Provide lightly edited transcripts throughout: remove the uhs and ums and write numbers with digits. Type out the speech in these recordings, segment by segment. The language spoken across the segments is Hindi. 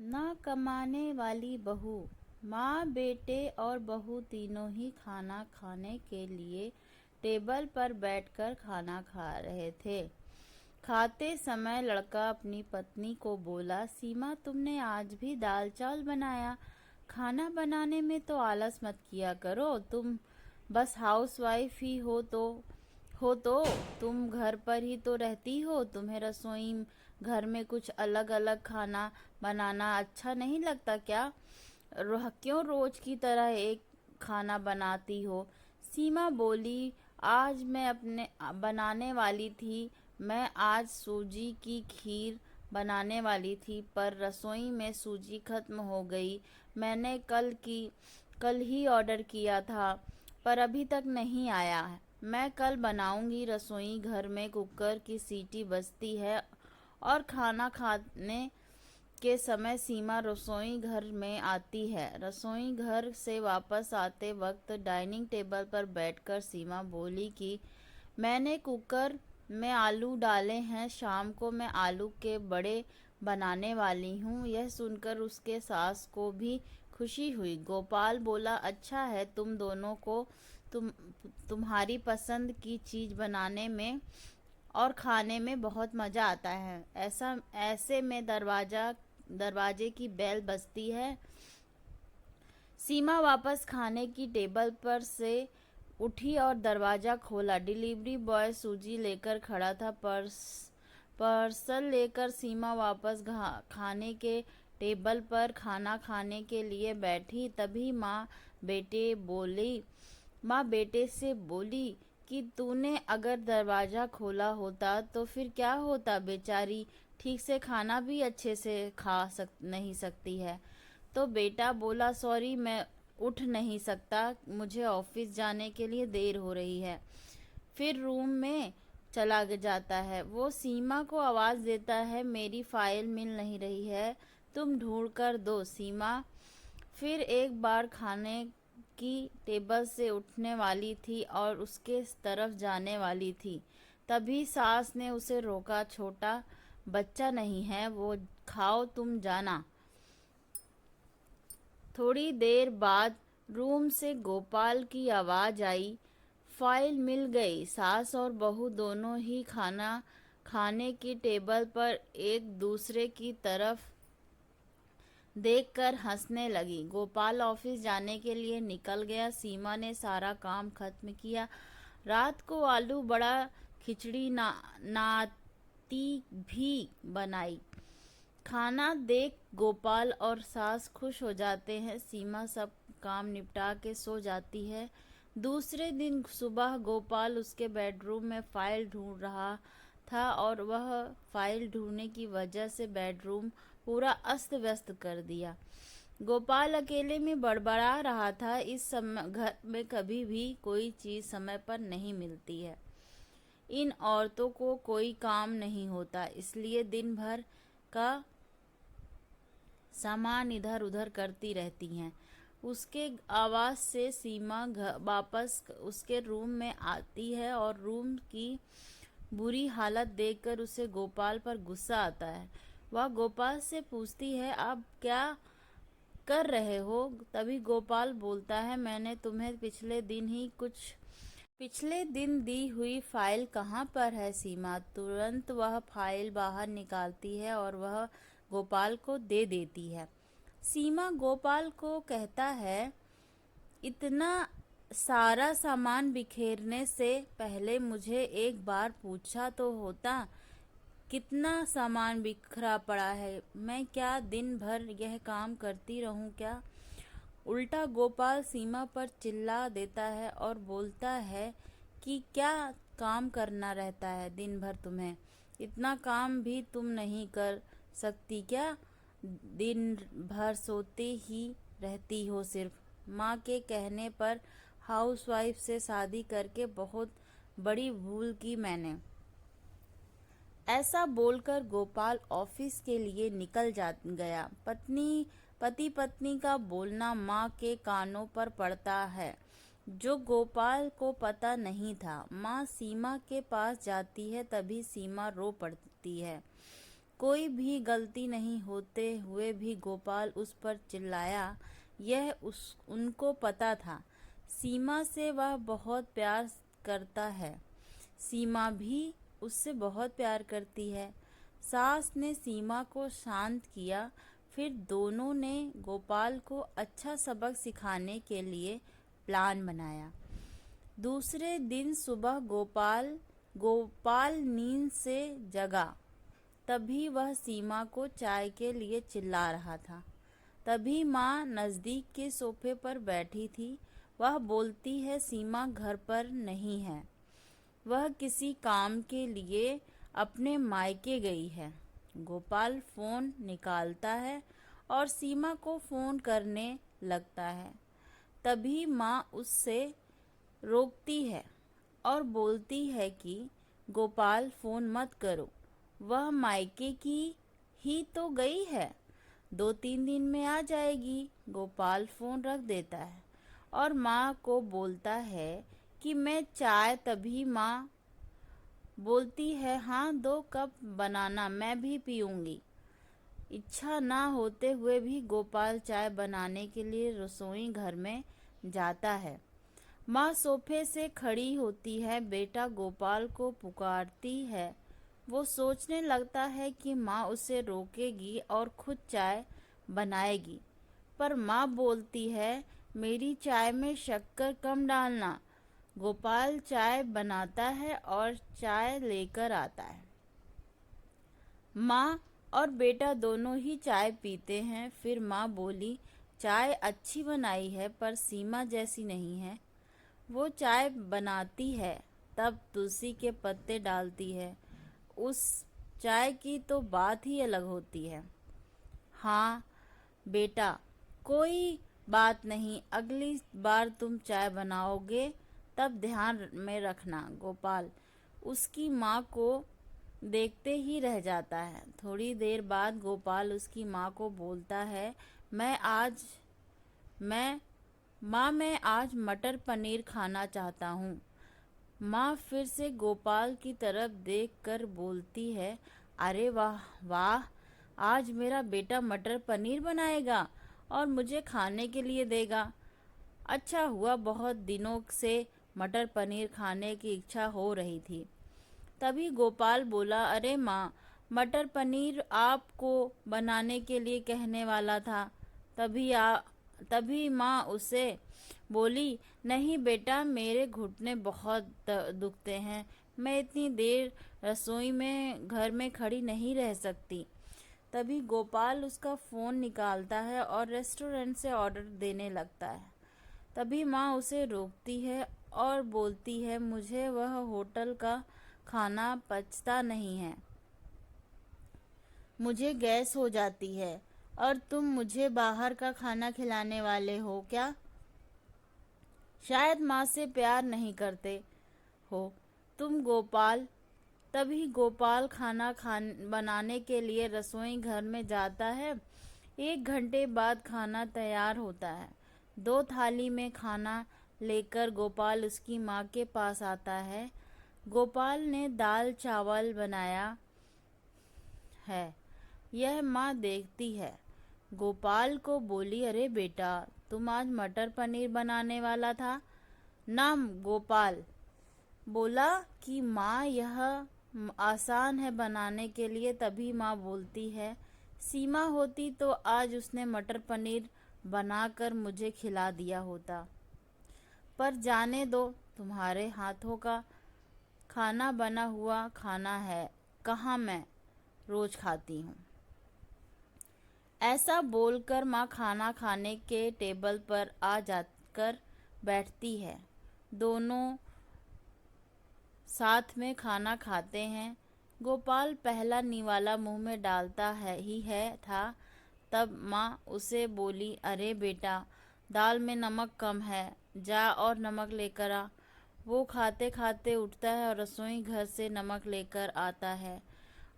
ना कमाने वाली बहू। माँ, बेटे और बहू तीनों ही खाना खाने के लिए टेबल पर बैठकर खाना खा रहे थे। खाते समय लड़का अपनी पत्नी को बोला, सीमा, तुमने आज भी दाल चावल बनाया। खाना बनाने में तो आलस मत किया करो। तुम बस हाउसवाइफ ही हो तो तुम घर पर ही तो रहती हो। तुम्हें रसोई घर में कुछ अलग अलग खाना बनाना अच्छा नहीं लगता क्या? क्यों रोज की तरह एक खाना बनाती हो? सीमा बोली, आज मैं अपने बनाने वाली थी। मैं आज सूजी की खीर बनाने वाली थी, पर रसोई में सूजी खत्म हो गई। मैंने कल ही ऑर्डर किया था, पर अभी तक नहीं आया है। मैं कल बनाऊंगी। रसोई घर में कुकर की सीटी बजती है और खाना खाने के समय सीमा रसोई घर में आती है। रसोई घर से वापस आते वक्त डाइनिंग टेबल पर बैठकर सीमा बोली कि मैंने कुकर में आलू डाले हैं। शाम को मैं आलू के बड़े बनाने वाली हूँ। यह सुनकर उसके सास को भी खुशी हुई। गोपाल बोला, अच्छा है, तुम दोनों को तुम्हारी पसंद की चीज बनाने में और खाने में बहुत मजा आता है। ऐसे में दरवाजे की बेल बजती है। सीमा वापस खाने की टेबल पर से उठी और दरवाजा खोला। डिलीवरी बॉय सूजी लेकर खड़ा था। पार्सल लेकर सीमा वापस खाने के टेबल पर खाना खाने के लिए बैठी। तभी माँ बेटे से बोली कि तूने अगर दरवाजा खोला होता तो फिर क्या होता? बेचारी ठीक से खाना भी अच्छे से नहीं सकती है। तो बेटा बोला, सॉरी, मैं उठ नहीं सकता, मुझे ऑफिस जाने के लिए देर हो रही है। फिर रूम में चला जाता है। वो सीमा को आवाज देता है, मेरी फाइल मिल नहीं रही है, तुम ढूंढ कर दो। सीमा फिर एक बार खाने की टेबल से उठने वाली थी और उसके तरफ जाने वाली थी। तभी सास ने उसे रोका, छोटा बच्चा नहीं है वो, खाओ, तुम जाना। थोड़ी देर बाद रूम से गोपाल की आवाज आई, फाइल मिल गई। सास और बहू दोनों ही खाना खाने की टेबल पर एक दूसरे की तरफ देखकर हंसने लगी। गोपाल ऑफिस जाने के लिए निकल गया। सीमा ने सारा काम खत्म किया। रात को आलू बड़ा खिचड़ी नाती भी बनाई। खाना देख गोपाल और सास खुश हो जाते हैं। सीमा सब काम निपटा के सो जाती है। दूसरे दिन सुबह गोपाल उसके बेडरूम में फाइल ढूंढ रहा था और वह फाइल ढूंढने की वजह से बेडरूम पूरा अस्त व्यस्त कर दिया। गोपाल अकेले में बड़बड़ा रहा था, इस समय घर में कभी भी कोई चीज समय पर नहीं मिलती है। इन औरतों को कोई काम नहीं होता, इसलिए दिन भर का सामान इधर उधर करती रहती हैं। उसके आवाज से सीमा वापस उसके रूम में आती है और रूम की बुरी हालत देखकर उसे गोपाल पर गुस्सा आता है। वह गोपाल से पूछती है, आप क्या कर रहे हो? तभी गोपाल बोलता है, मैंने तुम्हें पिछले दिन दी हुई फाइल कहाँ पर है? सीमा तुरंत वह फाइल बाहर निकालती है और वह गोपाल को दे देती है। सीमा गोपाल को कहता है, इतना सारा सामान बिखेरने से पहले मुझे एक बार पूछा तो होता। कितना सामान बिखरा पड़ा है, मैं क्या दिन भर यह काम करती रहूं क्या? उल्टा गोपाल सीमा पर चिल्ला देता है और बोलता है कि क्या काम करना रहता है दिन भर तुम्हें? इतना काम भी तुम नहीं कर सकती क्या? दिन भर सोते ही रहती हो सिर्फ। माँ के कहने पर हाउसवाइफ से शादी करके बहुत बड़ी भूल की मैंने। ऐसा बोलकर गोपाल ऑफिस के लिए निकल गया। पति पत्नी का बोलना माँ के कानों पर पड़ता है, जो गोपाल को पता नहीं था। माँ सीमा के पास जाती है, तभी सीमा रो पड़ती है। कोई भी गलती नहीं होते हुए भी गोपाल उस पर चिल्लाया। यह उनको पता था, सीमा से वह बहुत प्यार करता है, सीमा भी उससे बहुत प्यार करती है। सास ने सीमा को शांत किया। फिर दोनों ने गोपाल को अच्छा सबक सिखाने के लिए प्लान बनाया। दूसरे दिन सुबह गोपाल नींद से जगा। तभी वह सीमा को चाय के लिए चिल्ला रहा था। तभी माँ नज़दीक के सोफे पर बैठी थी। वह बोलती है, सीमा घर पर नहीं है, वह किसी काम के लिए अपने मायके गई है। गोपाल फोन निकालता है और सीमा को फोन करने लगता है। तभी माँ उससे रोकती है और बोलती है कि गोपाल फोन मत करो, वह मायके की ही तो गई है, 2-3 दिन में आ जाएगी। गोपाल फोन रख देता है और माँ को बोलता है कि मैं चाय। तभी माँ बोलती है, हाँ 2 कप बनाना, मैं भी पीऊंगी। इच्छा ना होते हुए भी गोपाल चाय बनाने के लिए रसोई घर में जाता है। माँ सोफे से खड़ी होती है, बेटा गोपाल को पुकारती है। वो सोचने लगता है कि माँ उसे रोकेगी और खुद चाय बनाएगी, पर माँ बोलती है, मेरी चाय में शक्कर कम डालना। गोपाल चाय बनाता है और चाय लेकर आता है। माँ और बेटा दोनों ही चाय पीते हैं। फिर माँ बोली, चाय अच्छी बनाई है पर सीमा जैसी नहीं है। वो चाय बनाती है तब तुलसी के पत्ते डालती है, उस चाय की तो बात ही अलग होती है। हाँ बेटा, कोई बात नहीं, अगली बार तुम चाय बनाओगे तब ध्यान में रखना। गोपाल उसकी माँ को देखते ही रह जाता है। थोड़ी देर बाद गोपाल उसकी माँ को बोलता है, मैं आज मटर पनीर खाना चाहता हूँ। माँ फिर से गोपाल की तरफ देखकर बोलती है, अरे वाह वाह, आज मेरा बेटा मटर पनीर बनाएगा और मुझे खाने के लिए देगा। अच्छा हुआ, बहुत दिनों से मटर पनीर खाने की इच्छा हो रही थी। तभी गोपाल बोला, अरे माँ, मटर पनीर आपको बनाने के लिए कहने वाला था। तभी माँ उसे बोली, नहीं बेटा, मेरे घुटने बहुत दुखते हैं, मैं इतनी देर रसोई में घर में खड़ी नहीं रह सकती। तभी गोपाल उसका फ़ोन निकालता है और रेस्टोरेंट से ऑर्डर देने लगता है। तभी माँ उसे रोकती है और बोलती है, मुझे वह होटल का खाना पचता नहीं है, मुझे गैस हो जाती है, और तुम मुझे बाहर का खाना खिलाने वाले हो क्या? शायद माँ से प्यार नहीं करते हो तुम गोपाल। तभी गोपाल बनाने के लिए रसोई घर में जाता है। 1 घंटे बाद खाना तैयार होता है। 2 थाली में खाना लेकर गोपाल उसकी माँ के पास आता है। गोपाल ने दाल चावल बनाया है। यह माँ देखती है। गोपाल को बोली, अरे बेटा, तुम आज मटर पनीर बनाने वाला था ना? गोपाल बोला कि माँ, यह आसान है बनाने के लिए। तभी माँ बोलती है, सीमा होती तो आज उसने मटर पनीर बनाकर मुझे खिला दिया होता। पर जाने दो, तुम्हारे हाथों का खाना बना हुआ खाना है, कहाँ मैं रोज खाती हूँ। ऐसा बोलकर माँ खाना खाने के टेबल पर आ जाकर बैठती है। दोनों साथ में खाना खाते हैं। गोपाल पहला निवाला मुंह में डालता था। तब माँ उसे बोली, अरे बेटा, दाल में नमक कम है, जा और नमक लेकर आ। वो खाते खाते उठता है और रसोई घर से नमक लेकर आता है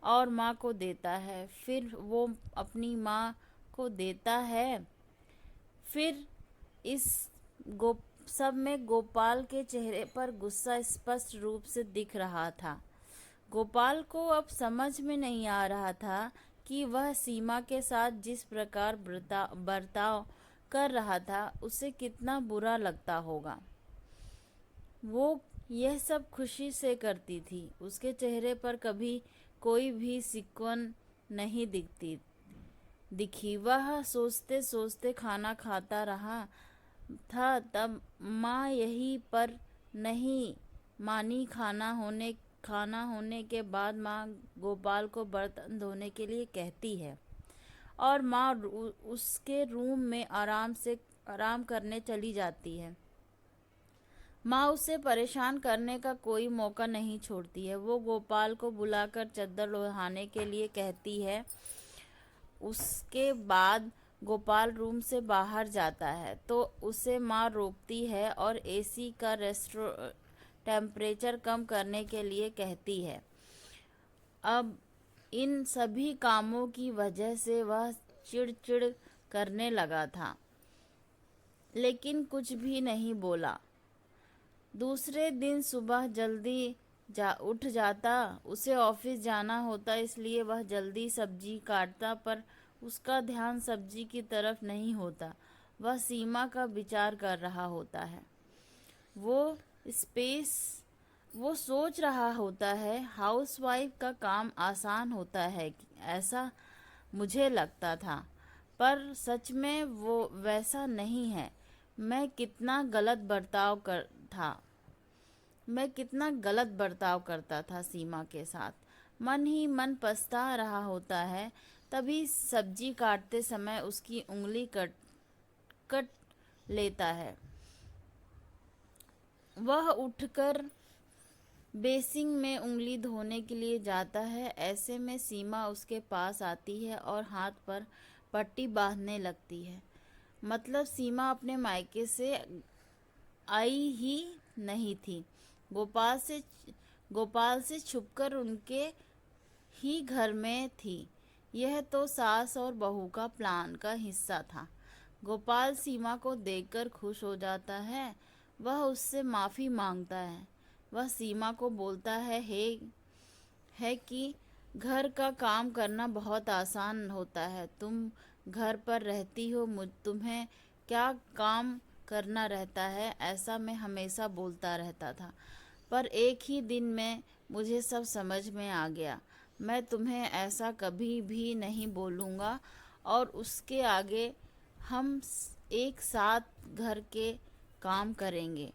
और माँ को देता है। फिर वो अपनी माँ को देता है। फिर इस सब में गोपाल के चेहरे पर गुस्सा स्पष्ट रूप से दिख रहा था। गोपाल को अब समझ में नहीं आ रहा था कि वह सीमा के साथ जिस प्रकार बर्ताव कर रहा था उसे कितना बुरा लगता होगा। वो यह सब खुशी से करती थी। उसके चेहरे पर कभी कोई भी सिकुड़न नहीं दिखी। वह सोचते सोचते खाना खाता रहा था। तब माँ यही पर नहीं मानी। खाना होने के बाद माँ गोपाल को बर्तन धोने के लिए कहती है और माँ उसके रूम में आराम करने चली जाती है। माँ उसे परेशान करने का कोई मौका नहीं छोड़ती है। वो गोपाल को बुलाकर चद्दर ओढ़ाने के लिए कहती है। उसके बाद गोपाल रूम से बाहर जाता है तो उसे माँ रोकती है और एसी का टेम्परेचर कम करने के लिए कहती है। अब इन सभी कामों की वजह से वह चिड़चिड़ करने लगा था, लेकिन कुछ भी नहीं बोला। दूसरे दिन सुबह जल्दी उठ जाता। उसे ऑफिस जाना होता, इसलिए वह जल्दी सब्जी काटता, पर उसका ध्यान सब्जी की तरफ नहीं होता। वह सीमा का विचार कर रहा होता है। वो सोच रहा होता है, हाउसवाइफ का काम आसान होता है, ऐसा मुझे लगता था, पर सच में वो वैसा नहीं है। मैं कितना गलत बर्ताव करता था सीमा के साथ। मन ही मन पछता रहा होता है। तभी सब्जी काटते समय उसकी उंगली कट लेता है। वह उठकर बेसिन में उंगली धोने के लिए जाता है। ऐसे में सीमा उसके पास आती है और हाथ पर पट्टी बांधने लगती है। मतलब सीमा अपने मायके से आई ही नहीं थी। गोपाल से छुपकर उनके ही घर में थी। यह तो सास और बहू का प्लान का हिस्सा था। गोपाल सीमा को देखकर खुश हो जाता है। वह उससे माफ़ी मांगता है। वह सीमा को बोलता है कि घर का काम करना बहुत आसान होता है। तुम घर पर रहती हो, तुम्हें क्या काम करना रहता है, ऐसा मैं हमेशा बोलता रहता था। पर एक ही दिन में मुझे सब समझ में आ गया। मैं तुम्हें ऐसा कभी भी नहीं बोलूँगा और उसके आगे हम एक साथ घर के काम करेंगे।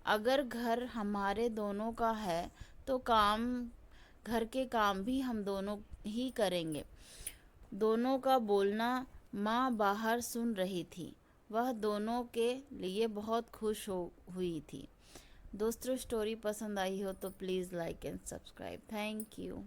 अगर घर हमारे दोनों का है तो घर के काम भी हम दोनों ही करेंगे। दोनों का बोलना माँ बाहर सुन रही थी। वह दोनों के लिए बहुत खुश हुई थी। दोस्तों, स्टोरी पसंद आई हो तो please like and subscribe. Thank you.